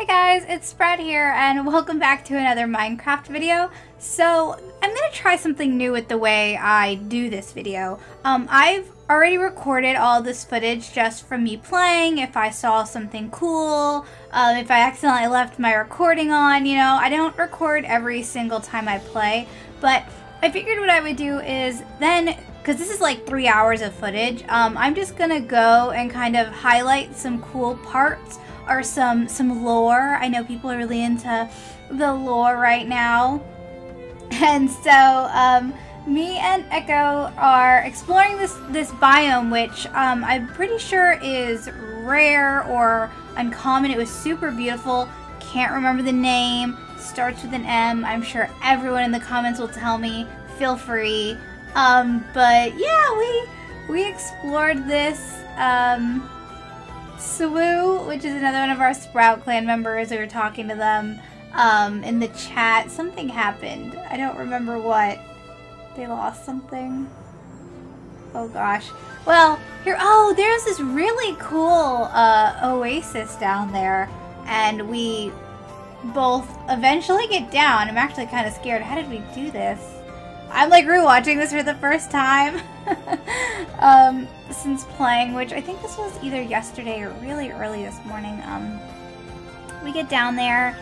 Hey guys, it's Fred here and welcome back to another Minecraft video. So I'm gonna try something new with the way I do this video. I've already recorded all this footage just from me playing, if I saw something cool, if I accidentally left my recording on, you know, I don't record every single time I play, but I figured what I would do is then, because this is like 3 hours of footage, I'm just gonna go and kind of highlight some cool parts or some lore. I know people are really into the lore right now. And so me and Echo are exploring this biome, which I'm pretty sure is rare or uncommon. It was super beautiful. Can't remember the name. Starts with an M. I'm sure everyone in the comments will tell me. Feel free. But yeah, we explored this WCUE, which is another one of our Sprout clan members. We were talking to them in the chat. Something happened. I don't remember what. They lost something. Oh gosh. Well, here, oh, there's this really cool oasis down there, and we both eventually get down. I'm actually kind of scared. How did we do this? I'm like rewatching this for the first time since playing, which I think this was either yesterday or really early this morning. We get down there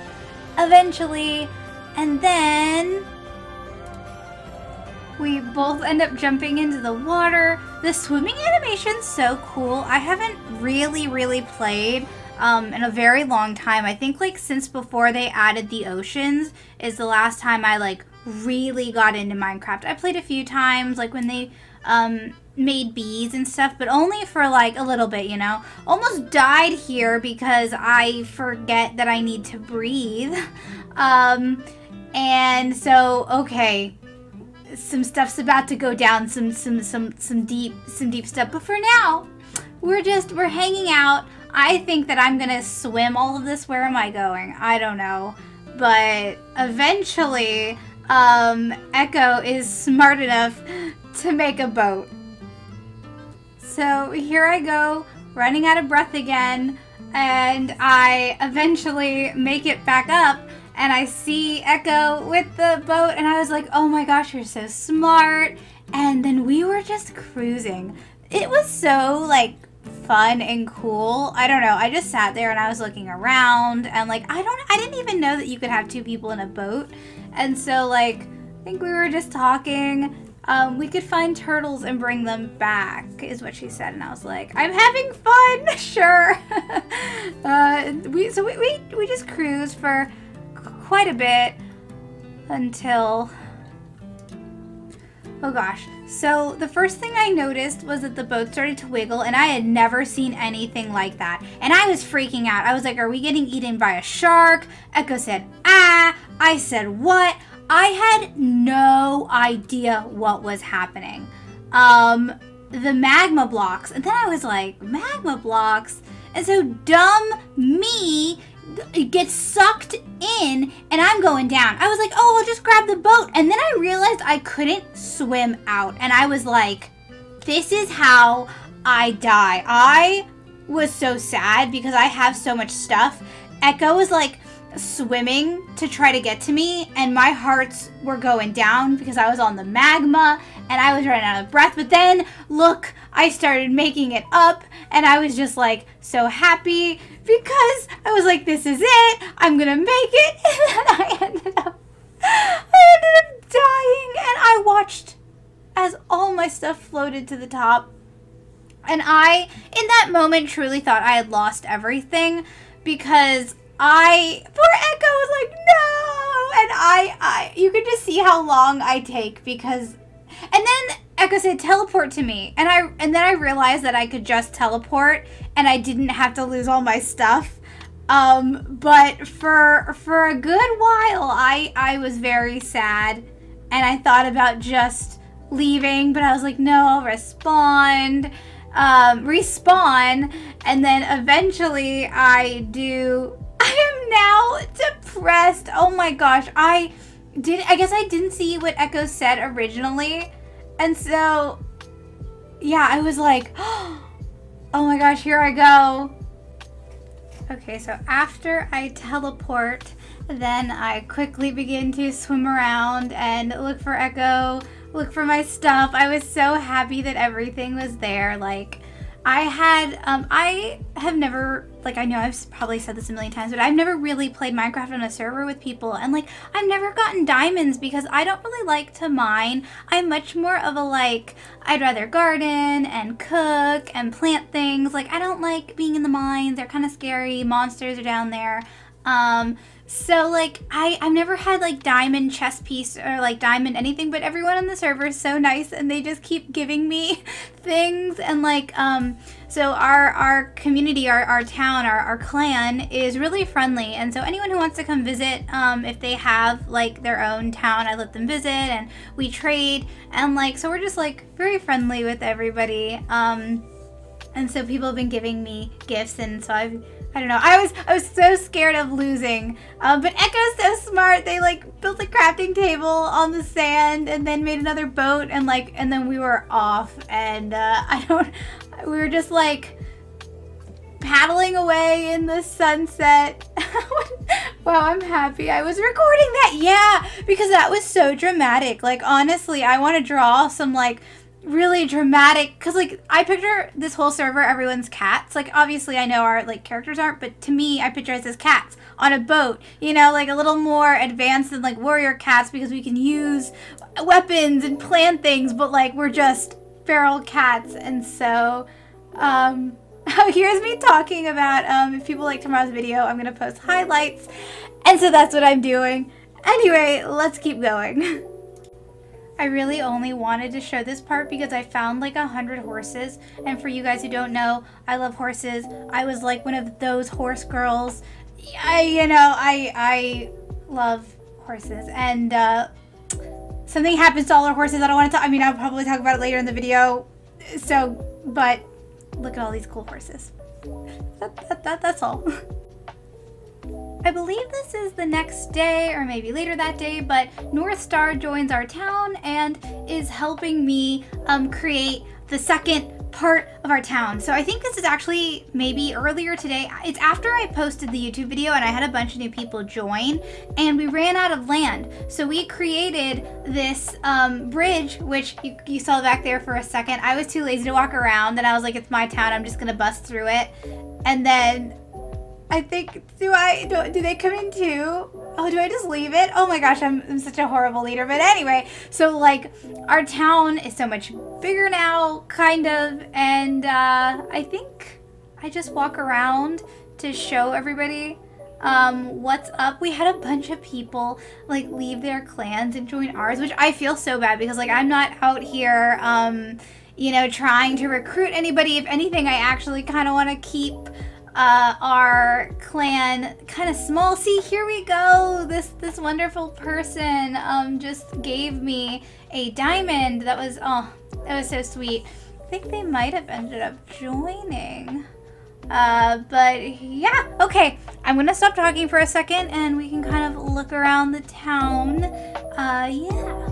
eventually, and then we both end up jumping into the water. The swimming animation's so cool. I haven't really played in a very long time. I think like since before they added the oceans is the last time I like really got into Minecraft. I played a few times, like when they made bees and stuff, but only for like a little bit, you know. Almost died here because I forget that I need to breathe. And so, okay, some stuff's about to go down, some deep stuff, but for now, we're hanging out. I think that I'm gonna swim all of this. Where am I going? I don't know, but eventually Echo is smart enough to make a boat. So here I go, running out of breath again, and I eventually make it back up, and I see Echo with the boat, and I was like, oh my gosh, you're so smart. And then we were just cruising. It was so like fun and cool. I don't know, I just sat there and I was looking around, and like I didn't even know that you could have two people in a boat. And so like I think we were just talking. We could find turtles and bring them back, is what she said, and I was like, I'm having fun, sure. We just cruised for quite a bit until, oh gosh. So the first thing I noticed was that the boat started to wiggle, and I had never seen anything like that. And I was freaking out. I was like, are we getting eaten by a shark? Echo said, ah. I said, what? I had no idea what was happening. The magma blocks. And then I was like, magma blocks? And so dumb me gets sucked in, and I'm going down. I was like, oh, I'll just grab the boat. And then I realized I couldn't swim out. And I was like, this is how I die. I was so sad because I have so much stuff. Echo was like swimming to try to get to me, and my hearts were going down because I was on the magma and I was running out of breath. But then look, I started making it up, and I was just like so happy because I was like, this is it, I'm gonna make it. And then I ended up dying, and I watched as all my stuff floated to the top, and I in that moment truly thought I had lost everything, because poor Echo was like, no, and I you could just see how long I take, because, and then Echo said, teleport to me, and then I realized that I could just teleport, and I didn't have to lose all my stuff, but for a good while, I was very sad, and I thought about just leaving, but I was like, no, I'll respawn, and then eventually I am now depressed. Oh my gosh. I guess I didn't see what Echo said originally. And so, yeah, I was like, oh my gosh, here I go. Okay, so after I teleport, then I quickly begin to swim around and look for Echo, look for my stuff. I was so happy that everything was there. Like, I have never, like, I know I've probably said this a million times, but I've never really played Minecraft on a server with people, and like, I've never gotten diamonds because I don't really like to mine. I'm much more of a, like, I'd rather garden and cook and plant things. Like, I don't like being in the mines. They're kind of scary. Monsters are down there. So, like, I've never had, like, diamond chest piece or, like, diamond anything, but everyone on the server is so nice, and they just keep giving me things, and, like, so our community, our town, our clan is really friendly, and so anyone who wants to come visit, if they have, like, their own town, I let them visit, and we trade, and, like, so we're just, like, very friendly with everybody, and so people have been giving me gifts, and so I don't know. I was so scared of losing, but Echo's so smart. They like built a crafting table on the sand and then made another boat and then we were off and we were just like paddling away in the sunset. Wow, I'm happy I was recording that. Yeah, because that was so dramatic. Like honestly, I want to draw some like really dramatic, because like I picture this whole server everyone's cats. Like obviously I know our like characters aren't, but to me I picture us as cats on a boat, you know, like a little more advanced than like warrior cats because we can use weapons and plant things, but like we're just feral cats. And so here's me talking about if people like tomorrow's video, I'm gonna post highlights, and so that's what I'm doing. Anyway, let's keep going. I really only wanted to show this part because I found like 100 horses, and for you guys who don't know, I love horses. I was like one of those horse girls. I love horses, and something happens to all our horses. I don't want to talk. I mean, I'll probably talk about it later in the video. So, but look at all these cool horses. That's all. I believe this is the next day or maybe later that day, but North Star joins our town and is helping me create the second part of our town. So I think this is actually maybe earlier today. It's after I posted the YouTube video and I had a bunch of new people join and we ran out of land. So we created this bridge, which you saw back there for a second. I was too lazy to walk around and I was like, it's my town, I'm just gonna bust through it. And then I think, do they come in too? Oh, do I just leave it? Oh my gosh, I'm such a horrible leader. But anyway, so like our town is so much bigger now, kind of. And I think I just walk around to show everybody what's up. We had a bunch of people like leave their clans and join ours, which I feel so bad because like I'm not out here, you know, trying to recruit anybody. If anything, I actually kind of want to keep our clan kind of small. See, here we go. This wonderful person just gave me a diamond. That was so sweet. I think they might have ended up joining. But yeah, okay. I'm gonna stop talking for a second and we can kind of look around the town. Yeah.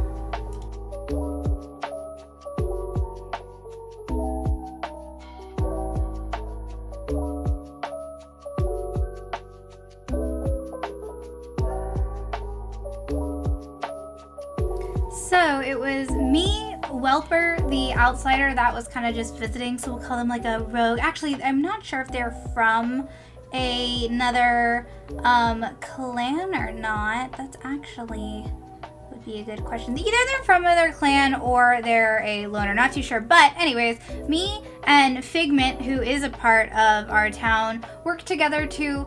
So it was me, Welper, the outsider that was kind of just visiting, so we'll call them like a rogue. Actually, I'm not sure if they're from another clan or not. That's actually would be a good question. Either they're from another clan or they're a loner, not too sure. But anyways, me and Figment, who is a part of our town, worked together to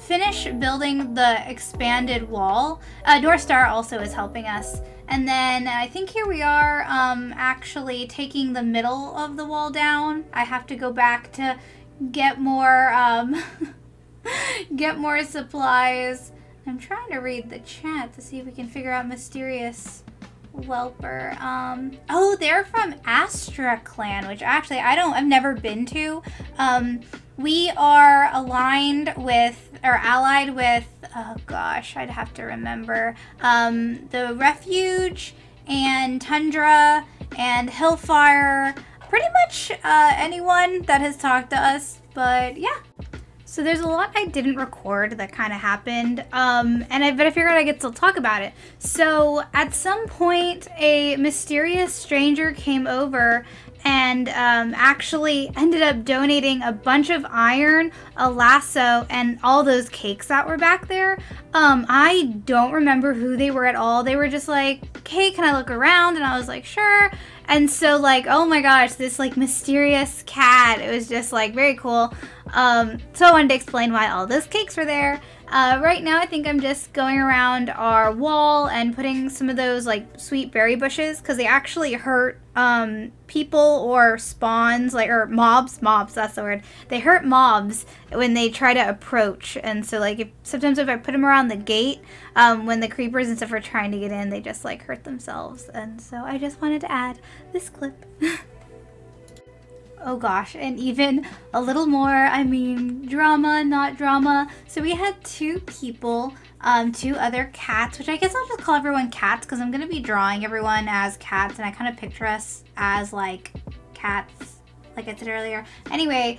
finish building the expanded wall. North Star also is helping us. And then I think here we are actually taking the middle of the wall down. I have to go back to get more get more supplies. I'm trying to read the chat to see if we can figure out mysterious Welper. Oh, they're from Astra Clan, which actually I've never been to. We are aligned with, or allied with, oh gosh, I'd have to remember, the Refuge and Tundra and Hillfire, pretty much anyone that has talked to us, but yeah. So there's a lot I didn't record that kind of happened, but I figured I could still talk about it. So at some point, a mysterious stranger came over and actually ended up donating a bunch of iron, a lasso, and all those cakes that were back there. I don't remember who they were at all. They were just like, hey, can I look around? And I was like, sure. And so, like, oh my gosh, this, like, mysterious cat. It was just, like, very cool. So I wanted to explain why all those cakes were there. Right now, I think I'm just going around our wall and putting some of those, like, sweet berry bushes, because they actually hurt people or spawns, like, or mobs, that's the word. They hurt mobs when they try to approach, and so, like, sometimes if I put them around the gate, when the creepers and stuff are trying to get in, they just, like, hurt themselves, and so I just wanted to add this clip. Oh gosh, and even a little more, I mean, drama, not drama. So we had two people, two other cats, which I guess I'll just call everyone cats because I'm going to be drawing everyone as cats, and I kind of picture us as, like, cats, like I said earlier. Anyway,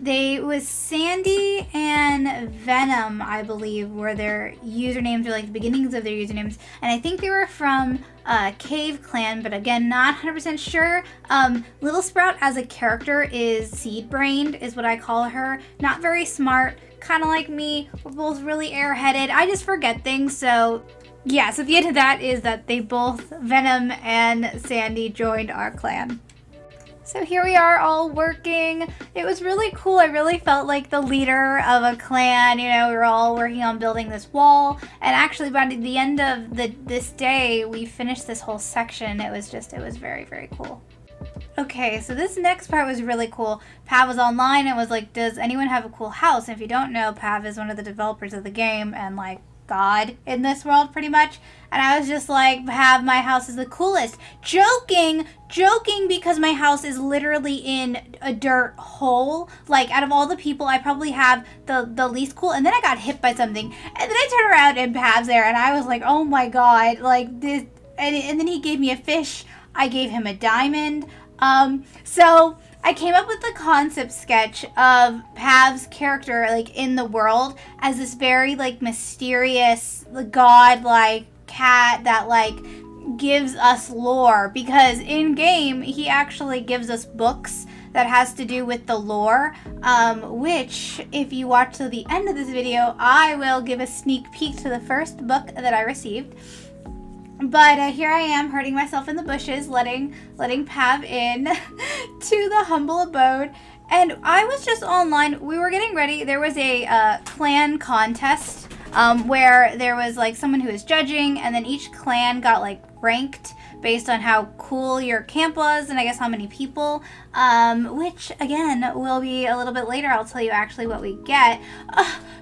they was Sandy and Venom, I believe, were their usernames, or like the beginnings of their usernames, and I think they were from Cave Clan, but again, not 100% sure. Little Sprout as a character is seed-brained, is what I call her. Not very smart, kind of like me. We're both really airheaded. I just forget things, so yeah. So the end of that is that they both, Venom and Sandy, joined our clan. So here we are all working. It was really cool. I really felt like the leader of a clan. You know, we were all working on building this wall. And actually by the end of this day, we finished this whole section. It was very, very cool. Okay, so this next part was really cool. Pav was online and was like, does anyone have a cool house? And if you don't know, Pav is one of the developers of the game and like God in this world pretty much. And I was just like, Pav, my house is the coolest. Joking because my house is literally in a dirt hole. Like, out of all the people, I probably have the least cool. And then I got hit by something. And then I turned around and Pav's there. And I was like, oh my God. Like, this. And then he gave me a fish. I gave him a diamond. So I came up with the concept sketch of Pav's character, like, in the world as this very, like, mysterious, godlike cat that, like, gives us lore, because in game he actually gives us books that has to do with the lore, which if you watch to the end of this video, I will give a sneak peek to the first book that I received. But here I am hurting myself in the bushes, letting Pav in to the humble abode. And I was just online. We were getting ready. There was a clan contest where there was like someone who was judging, and then each clan got like ranked based on how cool your camp was and I guess how many people, which again will be a little bit later. I'll tell you actually what we get.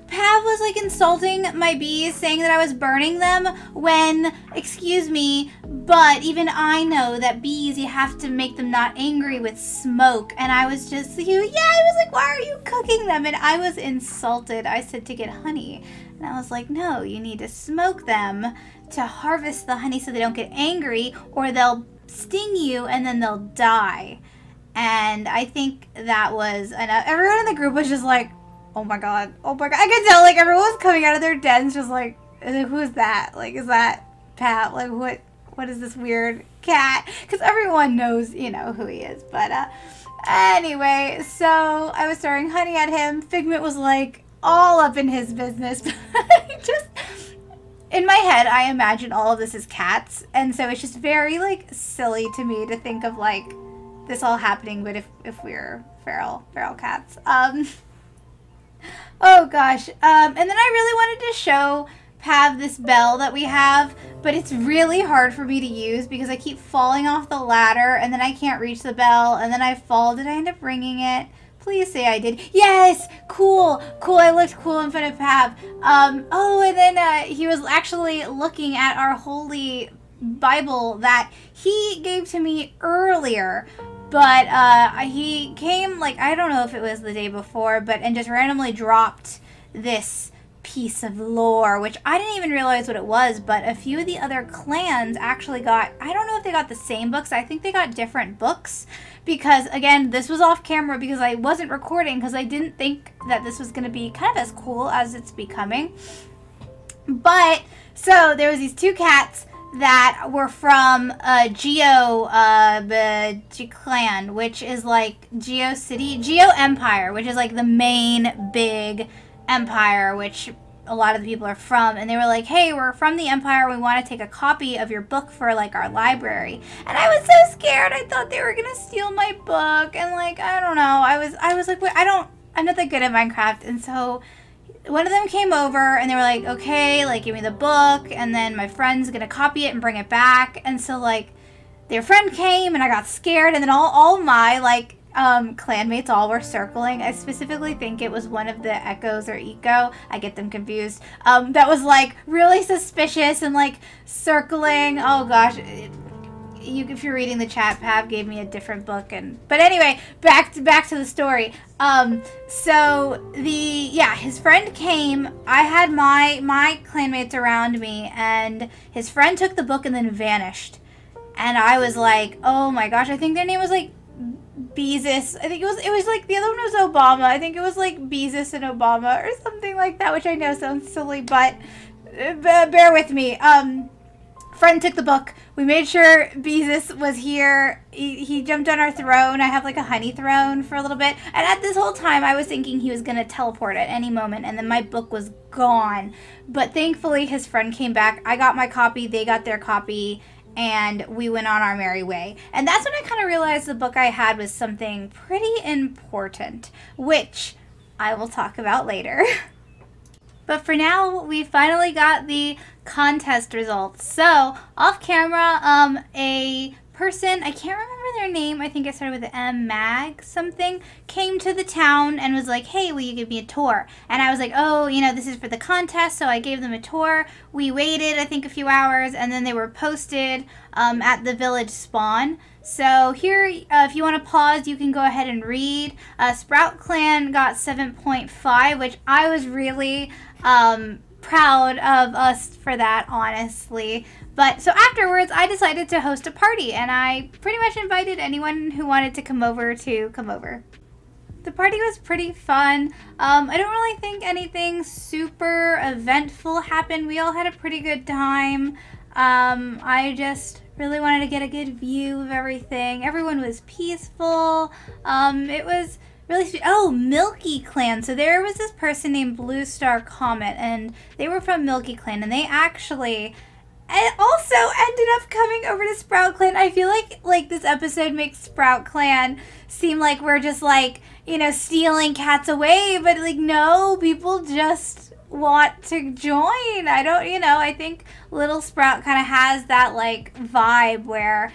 Pav was like insulting my bees, saying that I was burning them when, excuse me, but even I know that bees, you have to make them not angry with smoke. And I was just, I was like, why are you cooking them? And I was insulted. I said to get honey. And I was like, no, you need to smoke them to harvest the honey so they don't get angry, or they'll sting you and then they'll die. And I think that was, and everyone in the group was just like, oh my god. I could tell, like, everyone was coming out of their dens just like, who is that? Like, is that Pat? Like, what is this weird cat? Because everyone knows, you know, who he is. But anyway, so I was throwing honey at him. Figment was like all up in his business. Just in my head, I imagine all of this as cats, and so it's just very like silly to me to think of like this all happening, but if we're feral cats. Oh gosh. And then I really wanted to show Pav this bell that we have, but it's really hard for me to use because I keep falling off the ladder and then I can't reach the bell and then I fall. Did I end up ringing it? Please say I did. Yes! Cool! I looked cool in front of Pav. Oh, and then he was actually looking at our holy Bible that he gave to me earlier. But he came, like, I don't know if it was the day before, and just randomly dropped this piece of lore, which I didn't even realize what it was, but a few of the other clans actually got, I don't know if they got the same books, I think they got different books, because again, this was off camera because I wasn't recording, because I didn't think that this was going to be kind of as cool as it's becoming. But, so, there was these two cats that were from Geo clan, which is like Geo City, Geo Empire, which is like the main big empire, which a lot of the people are from. And they were like, hey, we're from the empire, we want to take a copy of your book for like our library. And I was so scared. I thought they were gonna steal my book, and like, I don't know, I was like, wait, I'm not that good at Minecraft. And so one of them came over and they were like, okay, like, give me the book, and then my friend's gonna copy it and bring it back. And so like their friend came and I got scared, and then all my like clanmates all were circling. I specifically think it was one of the Echoes or Eco, I get them confused, that was like really suspicious and like circling. Oh gosh, if you're reading the chat, Pav gave me a different book. But anyway, back to the story. So his friend came. I had my clanmates around me, and his friend took the book and then vanished. And I was like, oh my gosh, I think their name was like Beezus. I think it was like, the other one was Obama. I think it was like Beezus and Obama or something like that, which I know sounds silly, but bear with me. Friend took the book. We made sure Beezus was here. He jumped on our throne. I have like a honey throne for a little bit. And at this whole time, I was thinking he was going to teleport at any moment, and then my book was gone. But thankfully, his friend came back. I got my copy. They got their copy. And we went on our merry way. And that's when I kind of realized the book I had was something pretty important, which I will talk about later. But for now, we finally got the contest results. So, off camera, a person, I can't remember their name, I think it started with M, Mag something, came to the town and was like, hey, will you give me a tour? And I was like, oh, you know, this is for the contest, so I gave them a tour. We waited, I think, a few hours, and then they were posted at the village spawn. So here, if you want to pause, you can go ahead and read. Sprout Clan got 7.5, which I was really proud of us for that, honestly. But so afterwards, I decided to host a party, and I pretty much invited anyone who wanted to come over to come over. The party was pretty fun. I don't really think anything super eventful happened. We all had a pretty good time. I just really wanted to get a good view of everything. Everyone was peaceful. It was really sweet. Oh, Milky Clan. So there was this person named Blue Star Comet, and they were from Milky Clan, and they actually also ended up coming over to Sprout Clan. I feel like this episode makes Sprout Clan seem like we're just like, you know, stealing cats away, but like, no, people just want to join. I think Little Sprout kind of has that like vibe where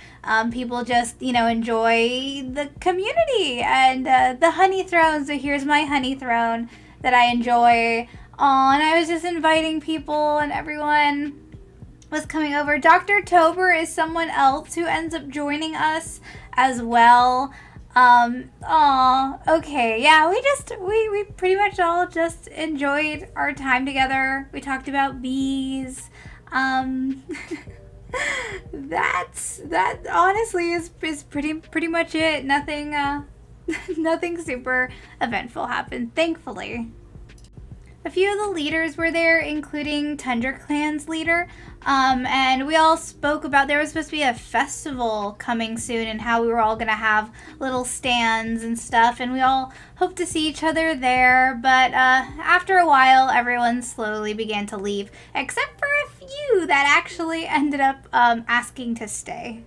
people just, you know, enjoy the community and the honey throne. So here's my honey throne that I enjoy. And I was just inviting people, and everyone was coming over. Dr. Tober is someone else who ends up joining us as well. Okay, yeah, we pretty much all just enjoyed our time together. We talked about bees. That honestly is pretty much it. Nothing nothing super eventful happened, thankfully. A few of the leaders were there, including Tundra Clan's leader, and we all spoke about there was supposed to be a festival coming soon and how we were all going to have little stands and stuff, and we all hoped to see each other there, but after a while, everyone slowly began to leave, except for a few that actually ended up asking to stay.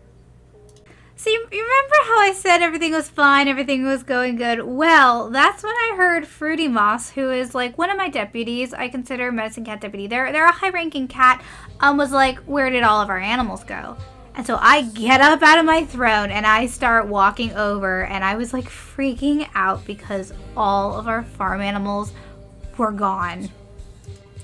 See, you remember how I said everything was fine, everything was going good? Well, that's when I heard Fruity Moss, who is like one of my deputies. I consider Medicine Cat deputy. They're a high-ranking cat. Was like, where did all of our animals go? And so I get up out of my throne and I start walking over, and I was like freaking out because all of our farm animals were gone.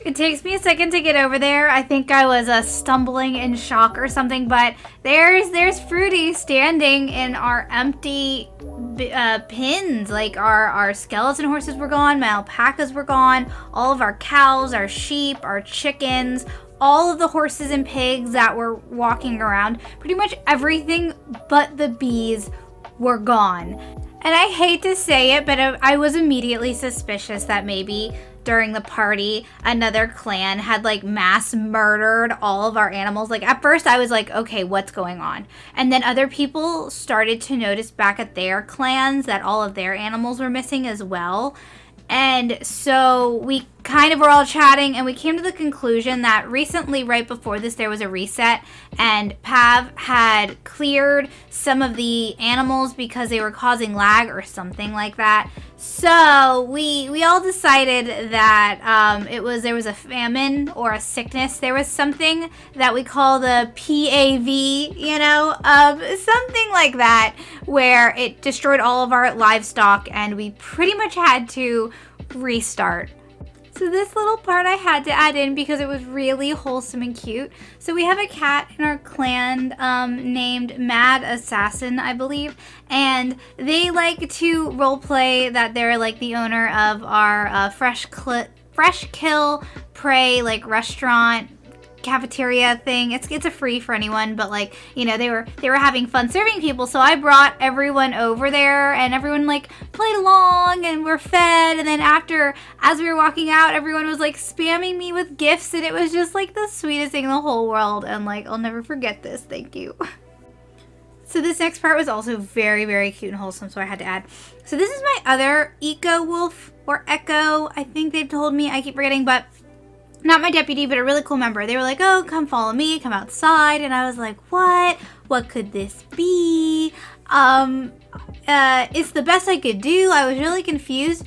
It takes me a second to get over there. I think I was stumbling in shock or something, but there's Fruity standing in our empty pins. Like our skeleton horses were gone, my alpacas were gone, all of our cows, our sheep, our chickens, all of the horses and pigs that were walking around. Pretty much everything but the bees were gone. And I hate to say it, but I was immediately suspicious that maybe during the party another clan had like mass murdered all of our animals. Like at first I was like, okay, what's going on? And then other people started to notice back at their clans that all of their animals were missing as well. And so we kind of were all chatting, and we came to the conclusion that recently, right before this, there was a reset, and Pav had cleared some of the animals because they were causing lag or something like that. So we all decided that there was a famine or a sickness. There was something that we call the PAV, you know, something like that, where it destroyed all of our livestock, and we pretty much had to restart. So this little part I had to add in because it was really wholesome and cute. So we have a cat in our clan named Mad Assassin, I believe. And they like to roleplay that they're like the owner of our Fresh Kill Prey like restaurant cafeteria thing. It's a free for anyone, but like, you know, they were having fun serving people, so I brought everyone over there and everyone like played along and we're fed, and then as we were walking out, everyone was like spamming me with gifts, and it was just like the sweetest thing in the whole world, and like I'll never forget this. Thank you. So this next part was also very, very cute and wholesome, so I had to add. So this is my other Eco Wolf or Echo, I think they've told me, I keep forgetting, but not my deputy, but a really cool member. They were like, oh, come follow me, come outside. And I was like, what? What could this be? It's the best I could do. I was really confused.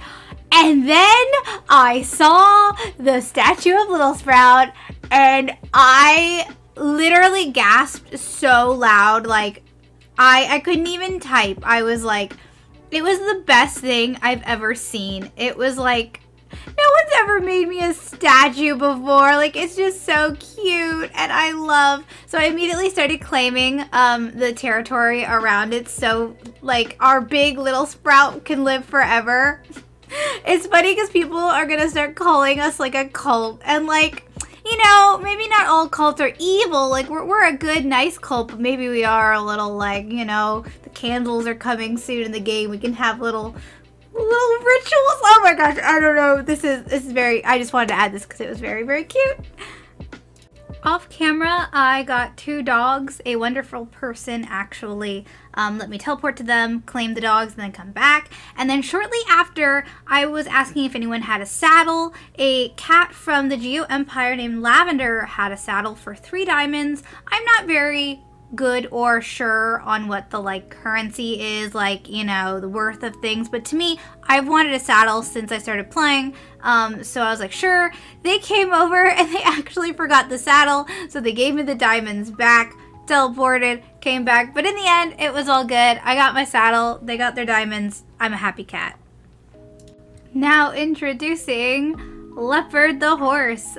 And then I saw the statue of Little Sprout, and I literally gasped so loud. Like, I couldn't even type. I was like, it was the best thing I've ever seen. It was like, no one's ever made me a statue before. Like, it's just so cute, and I love. So I immediately started claiming the territory around it, so like our big Little Sprout can live forever. It's funny because people are gonna start calling us like a cult, and like, you know, maybe not all cults are evil. Like we're a good, nice cult, but maybe we are a little like, you know, the candles are coming soon in the game. We can have little rituals. Oh my gosh, I don't know. This is very, I just wanted to add this because it was very, very cute. Off camera, I got 2 dogs. A wonderful person actually let me teleport to them, claim the dogs, and then come back. And then shortly after, I was asking if anyone had a saddle. A cat from the Geo Empire named Lavender had a saddle for 3 diamonds. I'm not very good or sure on what the like currency is, like, you know, the worth of things, but to me, I've wanted a saddle since I started playing, so I was like, sure. They came over and they actually forgot the saddle, so they gave me the diamonds back, teleported, came back, but in the end, it was all good. I got my saddle, they got their diamonds. I'm a happy cat. Now introducing Leopard the Horse.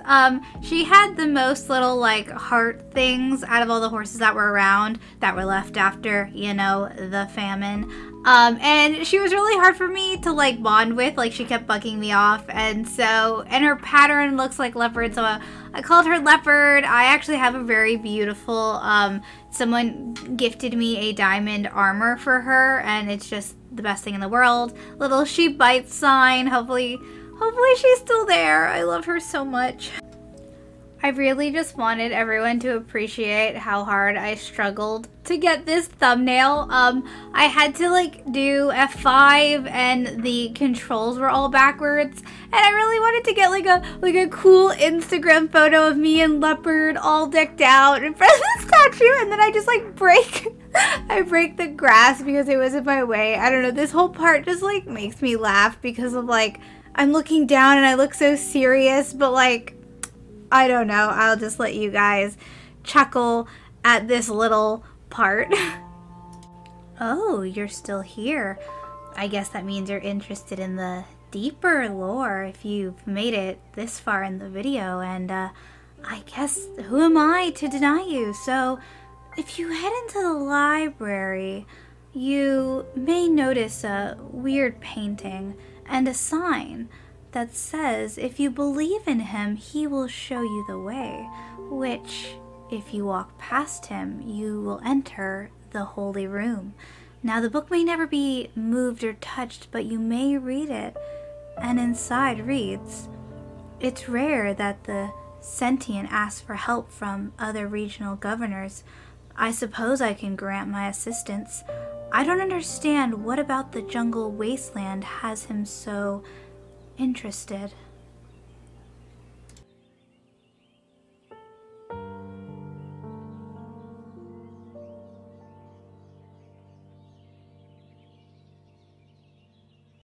She had the most little like heart things out of all the horses that were around that were left after, you know, the famine. And she was really hard for me to like bond with. Like she kept bugging me off, and her pattern looks like leopard, so I called her Leopard. I actually have a very beautiful, someone gifted me a diamond armor for her, and it's just the best thing in the world. Little sheep bite sign. Hopefully she's still there. I love her so much. I really just wanted everyone to appreciate how hard I struggled to get this thumbnail. I had to like do F5 and the controls were all backwards, and I really wanted to get like a cool Instagram photo of me and Leopard all decked out in front of the statue, and then I just like I break the grass because it was in my way. I don't know, this whole part just like makes me laugh because of like, I'm looking down and I look so serious, but like, I don't know. I'll just let you guys chuckle at this little part. Oh, you're still here. I guess that means you're interested in the deeper lore if you've made it this far in the video, and I guess who am I to deny you? So if you head into the library, you may notice a weird painting and a sign that says if you believe in him, he will show you the way, which, if you walk past him, you will enter the holy room. Now, the book may never be moved or touched, but you may read it, and inside reads, "It's rare that the sentient asks for help from other regional governors. I suppose I can grant my assistance. I don't understand what about the jungle wasteland has him so interested."